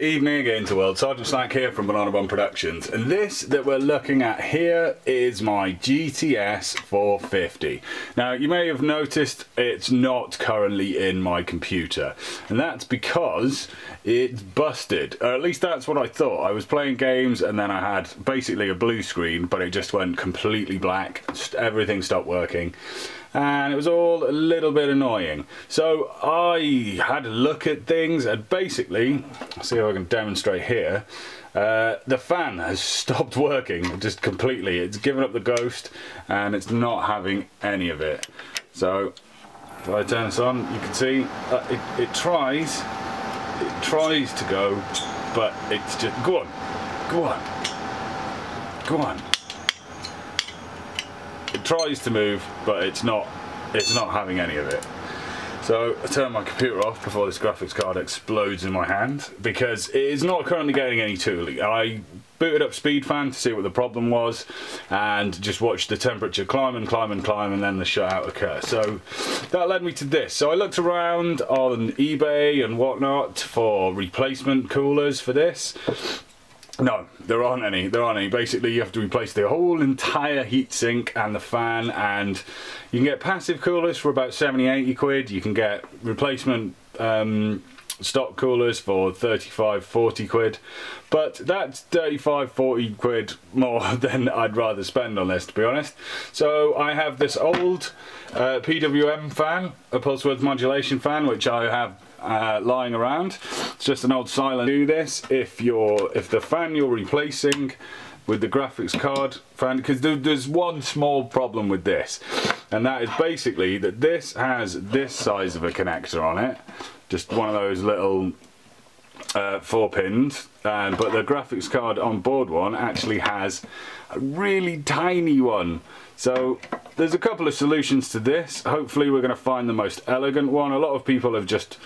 Good evening again to World. Sergeant Slack here from Banana Bun Productions, and this that we're looking at here is my GTS 450. Now you may have noticed it's not currently in my computer, and that's because it's busted, or at least that's what I thought. I was playing games and then I had basically a blue screen, but it just went completely black. Everything stopped working. And it was all a little bit annoying. So I had a look at things, and basically, I'll see if I can demonstrate here, the fan has stopped working just completely. It's given up the ghost and it's not having any of it. So if I turn this on, you can see it tries to go, but it's just, go on. It tries to move, but it's not having any of it. So I turn my computer off before this graphics card explodes in my hand, because it is not currently getting any tooling. I booted up SpeedFan to see what the problem was and just watched the temperature climb and then the shutout occur. So that led me to this. So I looked around on eBay and whatnot for replacement coolers for this. No, there aren't any. Basically, you have to replace the whole entire heatsink and the fan, and you can get passive coolers for about 70-80 quid. You can get replacement stock coolers for 35-40 quid, but that's 35-40 quid more than I'd rather spend on this, to be honest. So I have this old PWM fan, a pulse width modulation fan, which I have lying around. It's just an old silent. Do this if the fan you're replacing with the graphics card fan, because there's one small problem with this, and that is basically that this has this size of a connector on it, just one of those little 4 pins, but the graphics card on board one actually has a really tiny one. So there's a couple of solutions to this. Hopefully we're going to find the most elegant one. A lot of people have just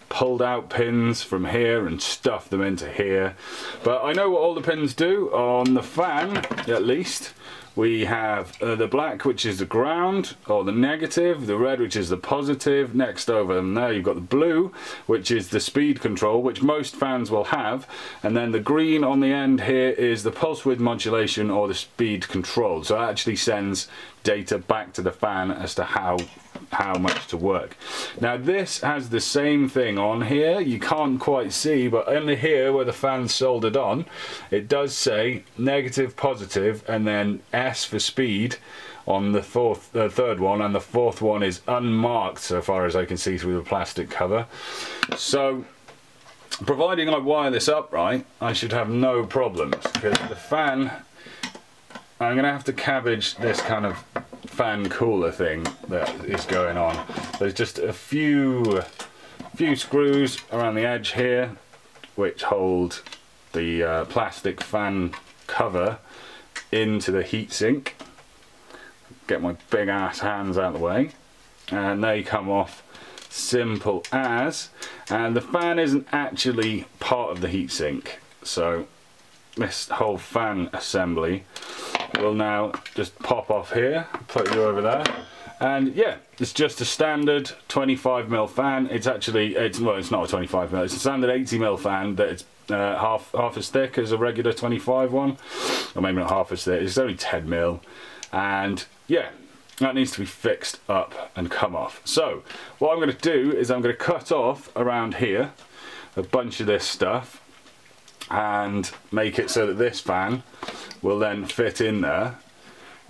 pulled out pins from here and stuffed them into here, but I know what all the pins do. On the fan, at least, we have the black, which is the ground or the negative, the red, which is the positive. Next over them there you've got the blue, which is the speed control, which most fans will have, and then the green on the end here is the pulse width modulation or the speed control. So it actually sends data back to the fan as to how much to work. Now this has the same thing on here. You can't quite see, but only here where the fan's soldered on, it does say negative, positive, and then S for speed on the third one, and the fourth one is unmarked so far as I can see through the plastic cover. So providing I wire this up right, I should have no problems, because the fan, I'm going to have to cabbage this kind of fan cooler thing that is going on. There's just a few screws around the edge here which hold the plastic fan cover into the heatsink. Get my big ass hands out of the way, and they come off simple as, and the fan isn't actually part of the heatsink, so this whole fan assembly will now just pop off here, put you over there, and yeah, it's just a standard 25mm fan. It's actually, well, it's not a 25mm, it's a standard 80mm fan that it's half as thick as a regular 25 one, or maybe not half as thick, it's only 10mm, and yeah, that needs to be fixed up and come off. So what I'm going to do is I'm going to cut off around here a bunch of this stuff and make it so that this fan will then fit in there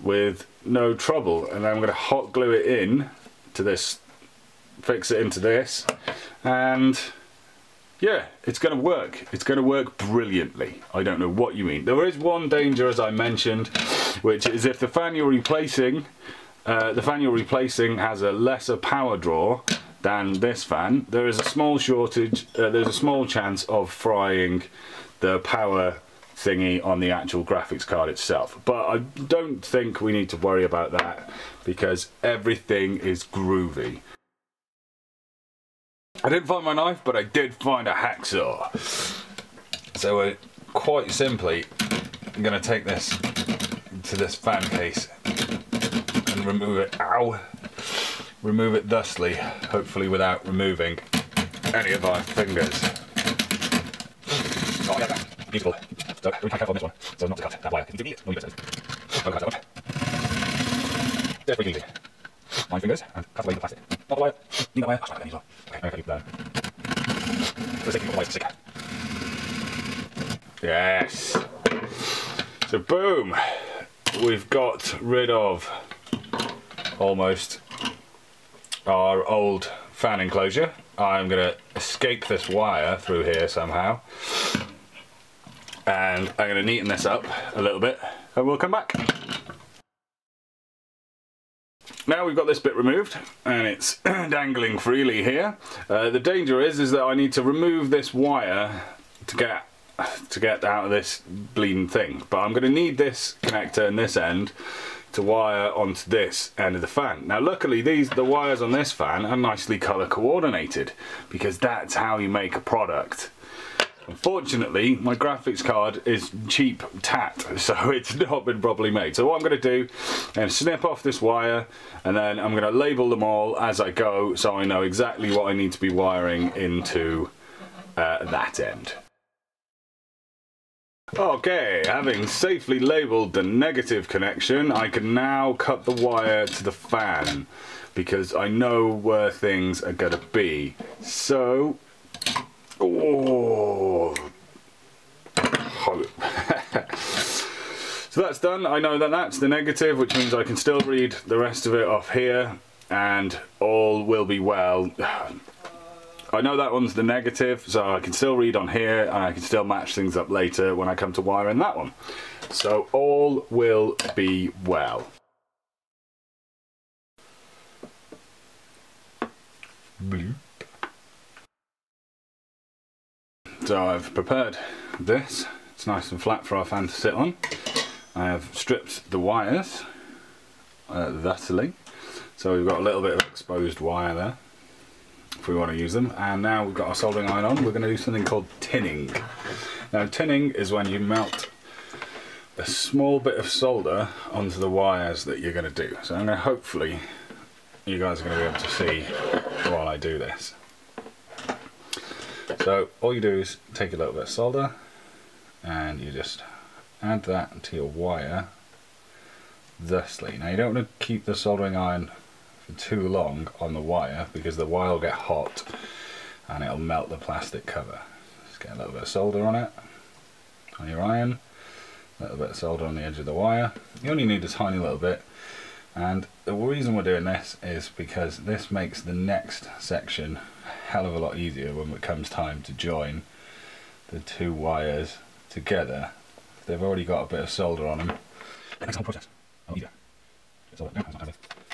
with no trouble, and then I'm going to hot glue it in to this, fix it into this, and yeah, it's going to work. It's going to work brilliantly. I don't know what you mean. There is one danger, as I mentioned, which is if the fan you're replacing has a lesser power draw than this fan, there is a small shortage, there's a small chance of frying the power thingy on the actual graphics card itself. But I don't think we need to worry about that, because everything is groovy. I didn't find my knife, but I did find a hacksaw. So we're quite simply going to take this to this fan case and remove it. Ow! Remove it thusly, hopefully without removing any of our fingers. beautiful. So we're careful on this one, so not to cut that wire. It's easy. No, you better. Don't cut that one. There's pretty easy. 9 fingers and cut away the plastic. Not the wire. Need that wire. I'll as well. Okay, I'm going to blow. Let's take the wire sticker. Yes. So boom, we've got rid of almost our old fan enclosure. I'm going to escape this wire through here somehow, and I'm going to neaten this up a little bit and we'll come back. Now we've got this bit removed and it's dangling freely here. The danger is that I need to remove this wire to get out of this bleeding thing, but I'm going to need this connector in this end to wire onto this end of the fan. Now luckily the wires on this fan are nicely colour coordinated, because that's how you make a product. Unfortunately my graphics card is cheap tat, so it's not been properly made. So what I'm going to do is snip off this wire, and then I'm going to label them all as I go so I know exactly what I need to be wiring into that end. Okay, having safely labelled the negative connection, I can now cut the wire to the fan, because I know where things are going to be. So, oh. So that's done. I know that that's the negative, which means I can still read the rest of it off here, and all will be well. I know that one's the negative, so I can still read on here, and I can still match things up later when I come to wiring that one. So all will be well. Bloop. So I've prepared this. It's nice and flat for our fan to sit on. I have stripped the wires thusly, so we've got a little bit of exposed wire there if we want to use them. And now we've got our soldering iron on, we're going to do something called tinning. Now tinning is when you melt a small bit of solder onto the wires that you're going to do. So I'm going to, hopefully you guys are going to be able to see while I do this. So all you do is take a little bit of solder and you just add that to your wire thusly. Now you don't want to keep the soldering iron for too long on the wire, because the wire will get hot and it'll melt the plastic cover. Just get a little bit of solder on it, on your iron, a little bit of solder on the edge of the wire. You only need a tiny little bit, and the reason we're doing this is because this makes the next section a hell of a lot easier when it comes time to join the two wires together. If they've already got a bit of solder on them, it makes the whole process a lot easier.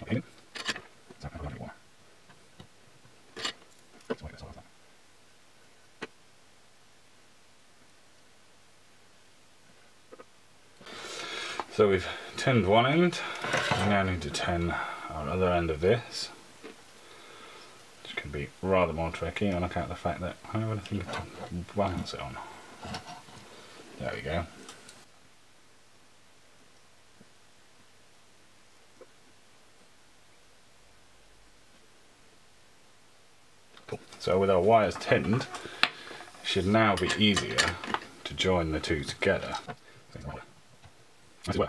Okay. So we've tinned one end, we now need to tin our other end of this, which can be rather more tricky on account of the fact that I don't think to balance it on. There we go. Cool. So with our wires tinned, it should now be easier to join the two together. That's our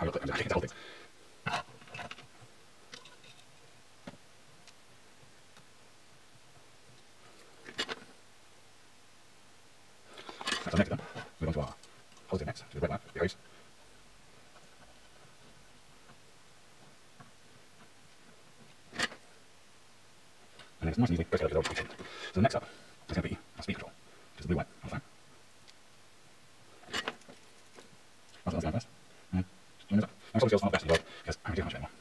negative then. Move on to our positive next, to the red line, the hose. And it's nice and easy, goes together with the old. So the next up is going to be our speed control, which is the blue light on the fan. That's the first. And just join this up. I'm probably not the best in the world, because I don't do much anymore.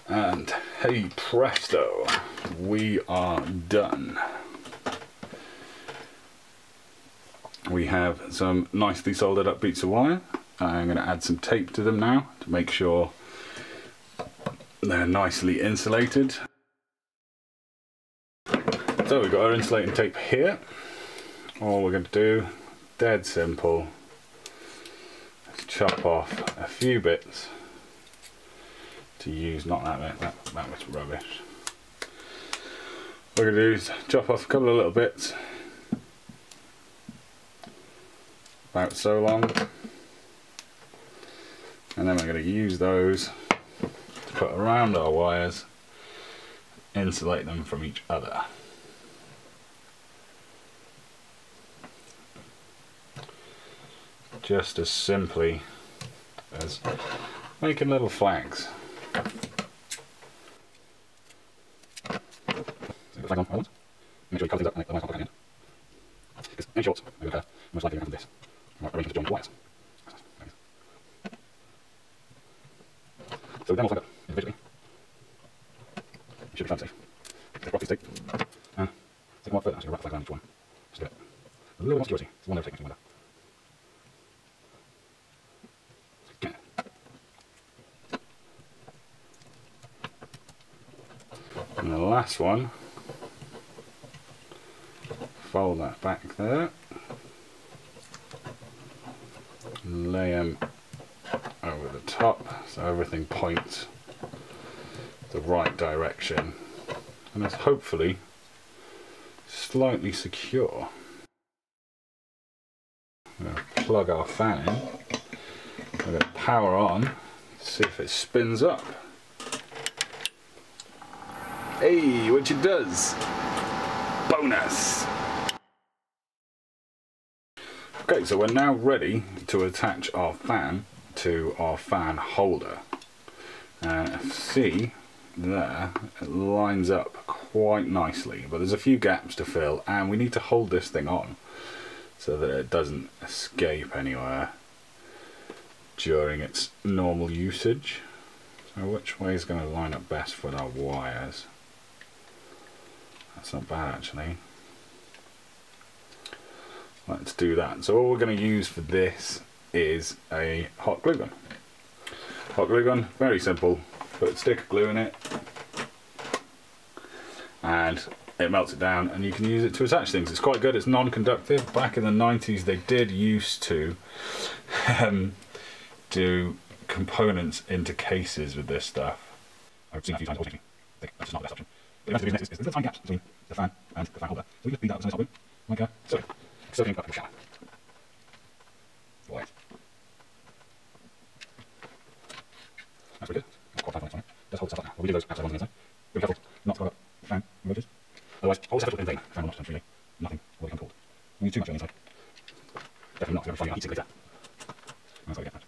And hey presto, we are done. We have some nicely soldered up bits of wire. I'm going to add some tape to them now to make sure they're nicely insulated. So we've got our insulating tape here. All we're going to do, dead simple, is chop off a few bits to use, not that bit, that was rubbish. What we're going to do is chop off a couple of little bits, about so long, and then we're going to use those to put around our wires, insulate them from each other. Just as simply as making little flags. Flag on, hold. Make sure you cover things up and make the lines not in. Because any shorts, they would most likely around this. I might arrange them to join the wires. So we've done all flag up individually. You should be fairly safe. Take off this tape. And take one further, so you wrap the flag around each one. Just do it. A little bit more security. It's the one never taken from window. And the last one, fold that back there, lay them over the top so everything points the right direction, and it's hopefully slightly secure. I'm going to plug our fan in, I'm going to power on, see if it spins up. Hey, which it does. Bonus! Okay, so we're now ready to attach our fan to our fan holder. And see there, it lines up quite nicely, but there's a few gaps to fill, and we need to hold this thing on so that it doesn't escape anywhere during its normal usage. So which way is going to line up best with our wires? That's not bad actually. Let's do that. So all we're going to use for this is a hot glue gun. Hot glue gun, very simple. Put a stick of glue in it and it melts it down, and you can use it to attach things. It's quite good, it's non-conductive. Back in the 90s they did used to do components into cases with this stuff. I've seen that a few times, obviously. That's just not the best option. But the reason is there's little tiny gaps between the fan and the fan holder. So we just beat that with a nice hot glue, like so. Soaking up in the shower. Right. That's pretty good. That's quite nice on it. Just hold the setup now. We'll do those outside ones on the inside. Be careful not to cover up the fan motors. Otherwise, hold the setup in vain. Fan will not turn freely. Nothing will become cold. When you do too much on the inside, definitely not. You're going to find your heat sink later. That's how we get that.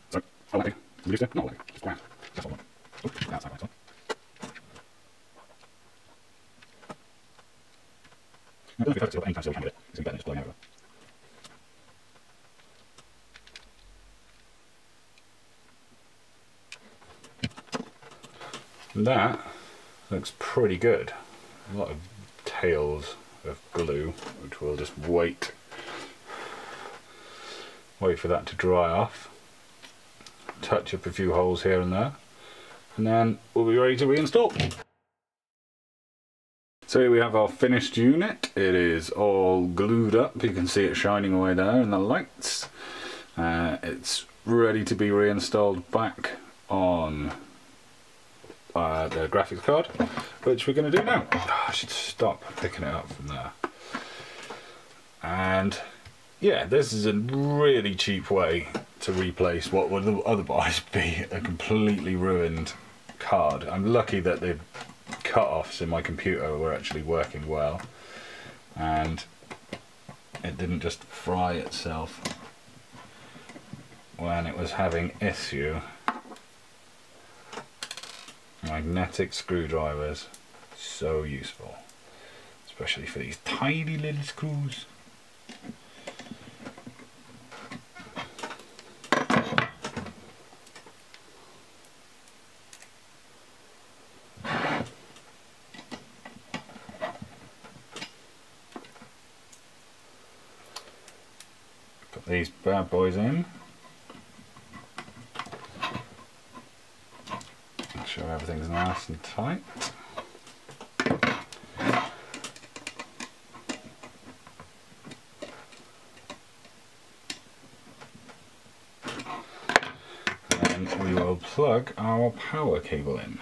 So, how like it? Reduce it? Not like it. Just grand. That's all I want. Oh, that's right. I don't know if it's anytime soon we can get it. It's going to be better than just blowing over. And that looks pretty good. A lot of tails of glue, which we'll just wait for that to dry off, touch up a few holes here and there, and then we'll be ready to reinstall. So here we have our finished unit. It is all glued up, you can see it shining away there in the lights. It's ready to be reinstalled back on the graphics card, which we're going to do now. I should stop picking it up from there. And yeah, this is a really cheap way to replace what would otherwise be a completely ruined card. I'm lucky that the cut-offs in my computer were actually working well and it didn't just fry itself when it was having issue. Magnetic screwdrivers, so useful, especially for these tiny little screws. Put these bad boys in. Make sure everything's nice and tight. plug our power cable in.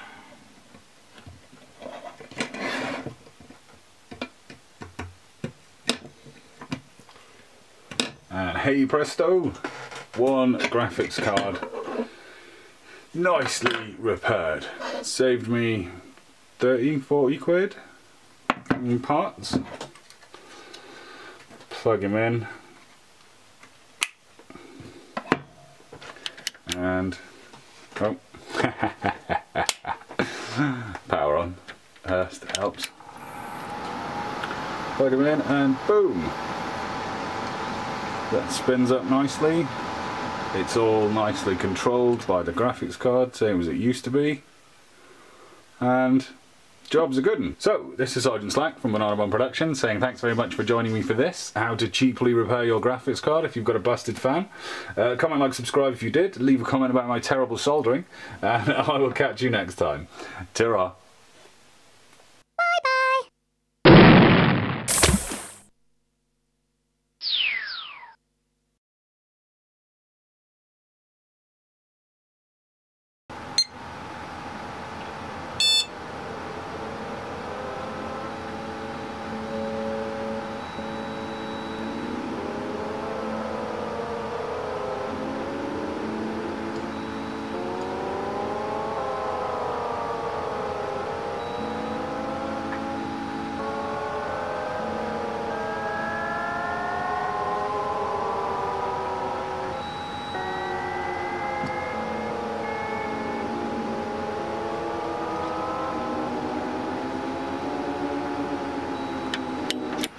And hey presto, one graphics card nicely repaired. Saved me 30-40 quid in parts. Plug him in and oh power on. That helps. Plug him in and boom, that spins up nicely. It's all nicely controlled by the graphics card, same as it used to be, and job's a good one. So this is Sergeant Slack from Banana Bomb Productions saying thanks very much for joining me for this. How to cheaply repair your graphics card if you've got a busted fan. Comment, like, subscribe if you did. Leave a comment about my terrible soldering, and I will catch you next time. Ta-ra.